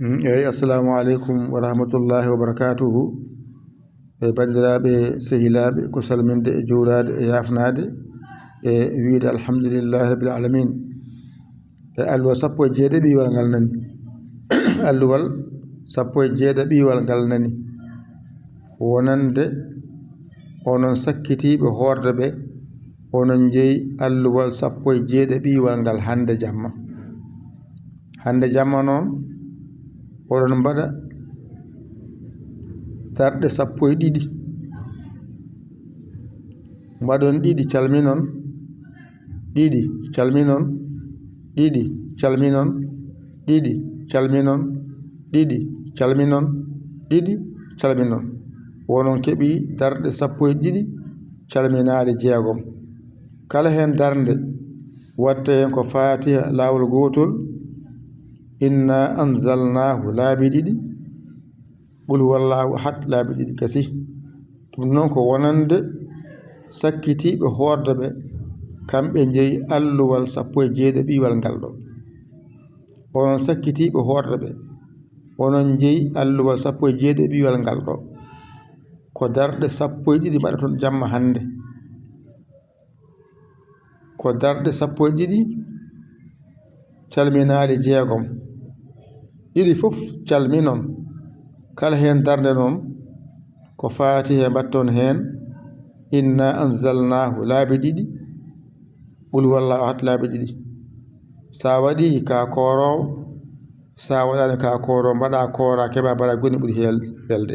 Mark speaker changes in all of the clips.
Speaker 1: assalamu aleykum wa rahmatullahi wa barakatuhu bandiraɓe sehilaɓe ko salminde e juurade e yafnade e wiide alhamdulillahi rabbil alamin e alluwal sappo e jeeɗiɗiwal ngal nani alluwal sappo e jeeɗiɗiwal ngal nani wonande onon sakkitiɓe horde ɓe onon jeeyi alluwal sappo e jeeɗiɗiwal ngal hande jamma noon oɗon mbaɗa darɗe sappo e ɗiɗi mbaɗon ɗiɗi calminon ɗiɗi calminon ɗiɗi calminon ɗiɗi calminon ɗiɗi calminon ɗiɗi calminon wonon keeɓi darɗe sappo e ɗiɗi calminaade jeegom kala hen darnde watta hen ko fatiha laawol gotol inna anzalnahu laabi ɗiɗi qul huwallahu ahad laabi ɗiɗi gasi ɗum noon ko wonande sakkitiɓe horde ɓe kamɓe jeeyi alluwal sappo e jeeɗiɗiwal ngal ɗo onon sakkitiɓe horde ɓe onon jeeyi alluwal sappo e jeeɗiɗiwal ngal ɗo ko darɗe sappo e ɗiɗi mbaɗaton jamma hande ko darɗe sappo e ɗiɗi calminaade jeegom ɗiɗi fof calminon kala hen darde noon ko fatiha mbatton hen inna anzalnahu laabi ɗiɗi qul huwallahu ahad laabi ɗiɗi sa waɗi ka korowo sa waɗani ka korowo mbaɗa kora keɓa baraji goni ɓuuri helde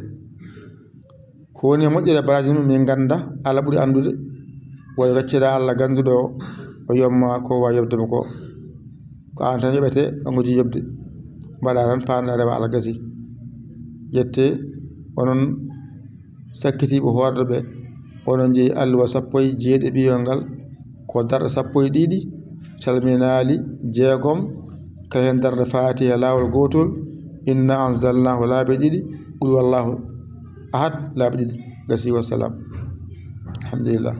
Speaker 1: ko woni moƴƴere baraji ɗum min ganda Allah ɓuuri andude woy gaccira Allah ganduɗo o yomma ko wa yobdema ko an tan yoɓete kanko ji yobde mbaɗa tan panɗa rewa Allah gasi ƴette onon sakkitiɓe horde ɓe onon jeeyi alluwa sappo e jeeɗiɗiwal ngal ko darɗe sappo e ɗiɗi calminali jeegom kala hen darde fatiha laawol gotol inna anzalnahu laabi ɗiɗi qul huwallahu ahad laabi ɗiɗi gasi wassalam alhamdulillah